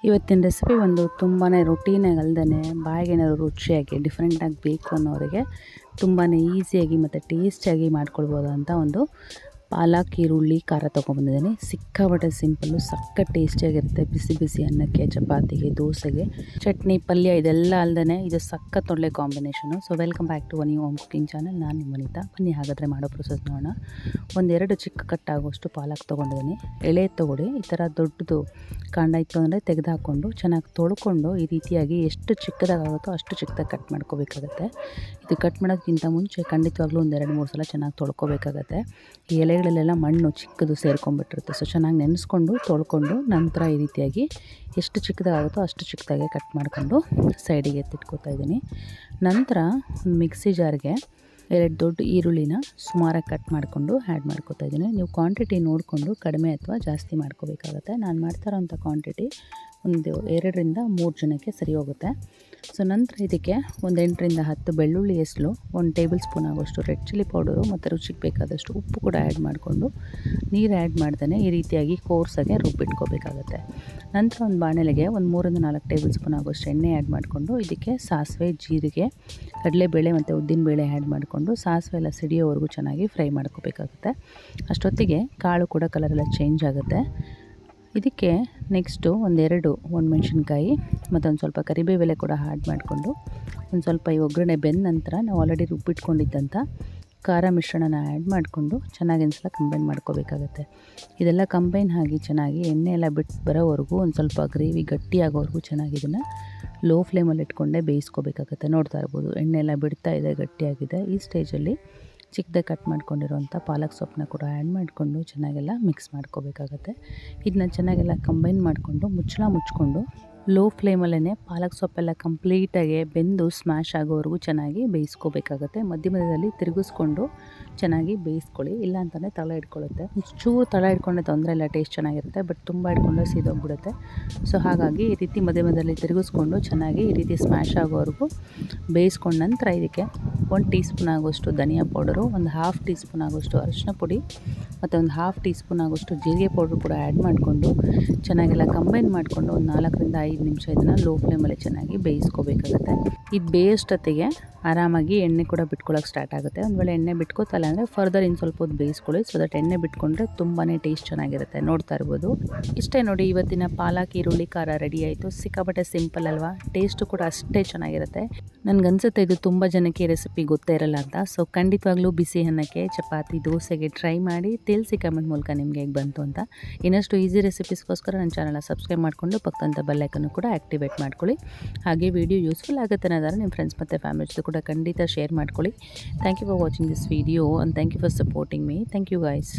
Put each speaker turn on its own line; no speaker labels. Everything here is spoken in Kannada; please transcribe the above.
ಇವತ್ತಿನ ರೆಸಿಪಿ ಒಂದು ತುಂಬಾ ರೊಟೀನಾಗಿ ಅಲ್ದೇ ಬಾಯಿಗೆ ಏನಾದ್ರು ರುಚಿಯಾಗಿ ಡಿಫ್ರೆಂಟಾಗಿ ಬೇಕು ಅನ್ನೋರಿಗೆ ತುಂಬಾ ಈಸಿಯಾಗಿ ಮತ್ತು ಟೇಸ್ಟಿಯಾಗಿ ಮಾಡ್ಕೊಳ್ಬೋದು ಅಂತ ಒಂದು ಪಾಲಕ್ ಈರುಳ್ಳಿ ಖಾರ ತೊಗೊಂಬಂದಿದ್ದೀನಿ. ಸಿಕ್ಕಾಪಟ್ಟೆ ಸಿಂಪಲ್ಲು, ಸಖತ್ ಟೇಸ್ಟಿಯಾಗಿರುತ್ತೆ. ಬಿಸಿ ಬಿಸಿ ಅನ್ನಕ್ಕೆ, ಚಪಾತಿಗೆ, ದೋಸೆಗೆ, ಚಟ್ನಿ, ಪಲ್ಯ ಇದೆಲ್ಲ ಅಲ್ದೇ ಇದು ಸಖತ್ ಒಳ್ಳೆ combination. So welcome back to new home cooking channel. ನಾನು ನಿಮ್ಮ ವನಿತಾ. ಬನ್ನಿ ಹಾಗಾದರೆ ಮಾಡೋ ಪ್ರೊಸೆಸ್ ನೋಡೋಣ. ಒಂದೆರಡು ಚಿಕ್ಕ ಕಟ್ಟಾಗುವಷ್ಟು ಪಾಲಕ್ ತೊಗೊಂಡಿದ್ದೀನಿ. ಎಳೆ ತೊಗೊಳ್ಳಿ. ಈ ಥರ ದೊಡ್ಡದು ಕಾಂಡ ಇತ್ತು ಅಂದರೆ ತೆಗೆದುಹಾಕ್ಕೊಂಡು ಚೆನ್ನಾಗಿ ತೊಳ್ಕೊಂಡು ಈ ರೀತಿಯಾಗಿ ಎಷ್ಟು ಚಿಕ್ಕದಾಗುತ್ತೋ ಅಷ್ಟು ಚಿಕ್ಕದಾಗಿ ಕಟ್ ಮಾಡ್ಕೋಬೇಕಾಗತ್ತೆ. ಇದು ಕಟ್ ಮಾಡೋದಕ್ಕಿಂತ ಮುಂಚೆ ಖಂಡಿತವಾಗ್ಲೂ ಒಂದು 2-3 ಸಲ ಚೆನ್ನಾಗಿ ತೊಳ್ಕೊಬೇಕಾಗತ್ತೆ. ಈ ಎಲೆಗಳಲ್ಲೆಲ್ಲ ಮಣ್ಣು ಚಿಕ್ಕದು ಸೇರ್ಕೊಂಡ್ಬಿಟ್ಟಿರುತ್ತೆ. ಸೊ ಚೆನ್ನಾಗಿ ನೆನೆಸ್ಕೊಂಡು ತೊಳ್ಕೊಂಡು ನಂತರ ಈ ರೀತಿಯಾಗಿ ಎಷ್ಟು ಚಿಕ್ಕದಾಗುತ್ತೋ ಅಷ್ಟು ಚಿಕ್ಕದಾಗೆ ಕಟ್ ಮಾಡಿಕೊಂಡು ಸೈಡಿಗೆ ಎತ್ತಿಟ್ಕೋತಾ ಇದ್ದೀನಿ. ನಂತರ ಒಂದು ಮಿಕ್ಸಿ ಜಾರ್ಗೆ 2 ದೊಡ್ಡ ಈರುಳ್ಳಿನ ಸುಮಾರಾಗಿ ಕಟ್ ಮಾಡಿಕೊಂಡು ಆ್ಯಡ್ ಮಾಡ್ಕೋತಾ ಇದ್ದೀನಿ. ನೀವು ಕ್ವಾಂಟಿಟಿ ನೋಡಿಕೊಂಡು ಕಡಿಮೆ ಅಥವಾ ಜಾಸ್ತಿ ಮಾಡ್ಕೋಬೇಕಾಗತ್ತೆ. ನಾನು ಮಾಡ್ತಾ ಇರೋಂಥ ಕ್ವಾಂಟಿಟಿ ಒಂದು 2-3 ಜನಕ್ಕೆ ಸರಿ ಹೋಗುತ್ತೆ. ಸೊ ನಂತರ ಇದಕ್ಕೆ ಒಂದು 8-10 ಬೆಳ್ಳುಳ್ಳಿ ಎಸಳು, 1 ಟೇಬಲ್ ಸ್ಪೂನ್ ಆಗೋಷ್ಟು ರೆಡ್ ಚಿಲ್ಲಿ ಪೌಡರು ಮತ್ತು ರುಚಿಗೆ ಬೇಕಾದಷ್ಟು ಉಪ್ಪು ಕೂಡ ಆ್ಯಡ್ ಮಾಡಿಕೊಂಡು ನೀರು ಆ್ಯಡ್ ಮಾಡ್ದೇ ಈ ರೀತಿಯಾಗಿ ಕೋರ್ಸಾಗೆ ರುಬ್ಬಿಟ್ಕೋಬೇಕಾಗತ್ತೆ. ನಂತರ ಒಂದು ಬಾಣಲೆಗೆ ಒಂದು 3-4 ಟೇಬಲ್ ಸ್ಪೂನ್ ಆಗೋಷ್ಟು ಎಣ್ಣೆ ಆ್ಯಡ್ ಮಾಡಿಕೊಂಡು ಇದಕ್ಕೆ ಸಾಸಿವೆ, ಜೀರಿಗೆ, ಕಡಲೆಬೇಳೆ ಮತ್ತು ಉದ್ದಿನಬೇಳೆ ಆ್ಯಡ್ ಮಾಡಿಕೊಂಡು ಸಾಸಿವೆ ಎಲ್ಲ ಸಿಡಿಯೋವರೆಗೂ ಚೆನ್ನಾಗಿ ಫ್ರೈ ಮಾಡ್ಕೋಬೇಕಾಗುತ್ತೆ. ಅಷ್ಟೊತ್ತಿಗೆ ಕಾಳು ಕೂಡ ಕಲರೆಲ್ಲ ಚೇಂಜ್ ಆಗುತ್ತೆ. ಇದಕ್ಕೆ ನೆಕ್ಸ್ಟು ಒಂದೆರಡು ಒಣಮೆಣ್ಸಿನ್ಕಾಯಿ ಮತ್ತು ಒಂದು ಸ್ವಲ್ಪ ಕರಿಬೇವೆಲೆ ಕೂಡ ಆ್ಯಡ್ ಮಾಡಿಕೊಂಡು ಒಂದು ಸ್ವಲ್ಪ ಈ ಒಗ್ಗರಣೆ ಬೆಂದ ನಂತರ ನಾವು ಆಲ್ರೆಡಿ ರುಬ್ಬಿಟ್ಕೊಂಡಿದ್ದಂಥ ಖಾರ ಮಿಶ್ರಣನ ಆ್ಯಡ್ ಮಾಡಿಕೊಂಡು ಚೆನ್ನಾಗಿ ಒಂದು ಸಲ ಕಂಬೈನ್ ಮಾಡ್ಕೋಬೇಕಾಗತ್ತೆ. ಇದೆಲ್ಲ ಕಂಬೈನ್ ಆಗಿ ಚೆನ್ನಾಗಿ ಎಣ್ಣೆ ಎಲ್ಲ ಬಿಟ್ಟು ಬರೋವರೆಗೂ ಒಂದು ಸ್ವಲ್ಪ ಗ್ರೇವಿ ಗಟ್ಟಿಯಾಗೋವರೆಗೂ ಚೆನ್ನಾಗಿ ಇದನ್ನು ಲೋ ಫ್ಲೇಮಲ್ಲಿ ಇಟ್ಕೊಂಡೇ ಬೇಯಿಸ್ಕೋಬೇಕಾಗತ್ತೆ. ನೋಡ್ತಾ ಇರ್ಬೋದು ಎಣ್ಣೆ ಎಲ್ಲ ಬಿಡ್ತಾ ಇದೆ, ಗಟ್ಟಿಯಾಗಿದೆ. ಈ ಸ್ಟೇಜಲ್ಲಿ ಚಿಕ್ಕದಾಗಿ ಕಟ್ ಮಾಡ್ಕೊಂಡಿರೋಂಥ ಪಾಲಕ್ ಸೊಪ್ಪನ್ನ ಕೂಡ ಆ್ಯಡ್ ಮಾಡಿಕೊಂಡು ಚೆನ್ನಾಗೆಲ್ಲ ಮಿಕ್ಸ್ ಮಾಡ್ಕೋಬೇಕಾಗತ್ತೆ. ಇದನ್ನ ಚೆನ್ನಾಗೆಲ್ಲ ಕಂಬೈನ್ ಮಾಡಿಕೊಂಡು ಮುಚ್ಚಿಕೊಂಡು ಲೋ ಫ್ಲೇಮಲ್ಲೇ ಪಾಲಕ್ ಸೊಪ್ಪೆಲ್ಲ ಕಂಪ್ಲೀಟಾಗಿ ಬೆಂದು ಸ್ಮ್ಯಾಶ್ ಆಗೋವರೆಗೂ ಚೆನ್ನಾಗಿ ಬೇಯಿಸ್ಕೋಬೇಕಾಗತ್ತೆ. ಮಧ್ಯದಲ್ಲಿ ತಿರುಗಿಸ್ಕೊಂಡು ಚೆನ್ನಾಗಿ ಬೇಯಿಸ್ಕೊಳ್ಳಿ, ಇಲ್ಲ ಅಂತಲೇ ತಳ ಹಿಡ್ಕೊಳ್ಳುತ್ತೆ. ಚೂರು ತಳ ಹಿಡ್ಕೊಂಡೆ ತೊಂದರೆ ಇಲ್ಲ, ಟೇಸ್ಟ್ ಚೆನ್ನಾಗಿರುತ್ತೆ. ಬಟ್ ತುಂಬ ಹಿಡ್ಕೊಂಡ್ರೆ ಸೀದೋಗ್ಬಿಡುತ್ತೆ. ಸೊ ಹಾಗಾಗಿ ಈ ರೀತಿ ಮಧ್ಯದಲ್ಲಿ ತಿರುಗಿಸ್ಕೊಂಡು ಚೆನ್ನಾಗಿ ಈ ರೀತಿ ಸ್ಮ್ಯಾಶ್ ಆಗೋವರೆಗೂ ಬೇಯಿಸ್ಕೊಂಡ ನಂತರ ಇದಕ್ಕೆ 1 ಟೀ ಸ್ಪೂನ್ ಆಗೋಷ್ಟು ಧನಿಯಾ ಪೌಡರು, ಒಂದು 1/2 ಟೀ ಸ್ಪೂನ್ ಆಗೋಷ್ಟು ಅರಿಶಿನ ಪುಡಿ ಮತ್ತು ಒಂದು 1/2 ಟೀ ಸ್ಪೂನ್ ಆಗೋಷ್ಟು ಜೀರಿಗೆ ಪೌಡ್ರು ಕೂಡ ಆ್ಯಡ್ ಮಾಡಿಕೊಂಡು ಚೆನ್ನಾಗೆಲ್ಲ ಕಂಬೈನ್ ಮಾಡಿಕೊಂಡು ಒಂದು 4-5 ನಿಮಿಷ ಇದನ್ನು ಲೋ ಫ್ಲೇಮಲ್ಲಿ ಚೆನ್ನಾಗಿ ಬೇಯಿಸ್ಕೋಬೇಕಾಗತ್ತೆ. ಇದು ಬೇಯೋಷ್ಟೊತ್ತಿಗೆ ಆರಾಮಾಗಿ ಎಣ್ಣೆ ಕೂಡ ಬಿಟ್ಕೊಳ್ಳೋಕೆ ಸ್ಟಾರ್ಟ್ ಆಗುತ್ತೆ. ಒಂದು ವೇಳೆ ಎಣ್ಣೆ ಬಿಟ್ಕೋತಲ್ಲ ಅಂದರೆ ಫರ್ದರ್ ಇನ್ನು ಸ್ವಲ್ಪ ಹೊತ್ತು ಬೇಯಿಸ್ಕೊಳ್ಳಿ. ಸೊ ದಟ್ ಎಣ್ಣೆ ಬಿಟ್ಕೊಂಡ್ರೆ ತುಂಬಾ ಟೇಸ್ಟ್ ಚೆನ್ನಾಗಿರುತ್ತೆ. ನೋಡ್ತಾ ಇರ್ಬೋದು. ಇಷ್ಟೇ ನೋಡಿ, ಇವತ್ತಿನ ಪಾಲಕ್ ಈರುಳ್ಳಿ ಖಾರ ರೆಡಿ ಆಯಿತು. ಸಿಕ್ಕಾಪಟ್ಟೆ ಸಿಂಪಲ್ ಅಲ್ವಾ? ಟೇಸ್ಟು ಕೂಡ ಅಷ್ಟೇ ಚೆನ್ನಾಗಿರುತ್ತೆ. ನನಗನ್ಸುತ್ತೆ ಇದು ತುಂಬ ಜನಕ್ಕೆ ಈ ರೆಸಿಪಿ ಗೊತ್ತೇ ಇರಲ್ಲ ಅಂತ. ಸೊ ಖಂಡಿತವಾಗ್ಲೂ ಬಿಸಿ ಅನ್ನಕ್ಕೆ, ಚಪಾತಿ, ದೋಸೆಗೆ ಟ್ರೈ ಮಾಡಿ ತಿಳಿಸಿ ಕಮೆಂಟ್ ಮೂಲಕ ನಿಮಗೆ ಹೇಗೆ ಬಂತು ಅಂತ. ಇನ್ನಷ್ಟು ಈಸಿ ರೆಸಿಪೀಸ್ಗೋಸ್ಕರ ನನ್ನ ಚಾನಲ್ನ ಸಬ್ಸ್ಕ್ರೈಬ್ ಮಾಡಿಕೊಂಡು ಪಕ್ಕದಂಥ ಬೆಲ್ ಐಕನ್ನು ಕೂಡ ಆ್ಯಕ್ಟಿವೇಟ್ ಮಾಡ್ಕೊಳ್ಳಿ. ಹಾಗೆ ವಿಡಿಯೋ ಯೂಸ್ಫುಲ್ ಆಗುತ್ತೆ ಅನ್ನೋದಾದ್ರೆ ನಿಮ್ಮ ಫ್ರೆಂಡ್ಸ್ ಮತ್ತು ಫ್ಯಾಮಿಲಿ ಜೊತೆ ಕೂಡ ಖಂಡಿತ ಶೇರ್ ಮಾಡ್ಕೊಳ್ಳಿ. Thank you for watching this video and thank you for supporting me. Thank you guys.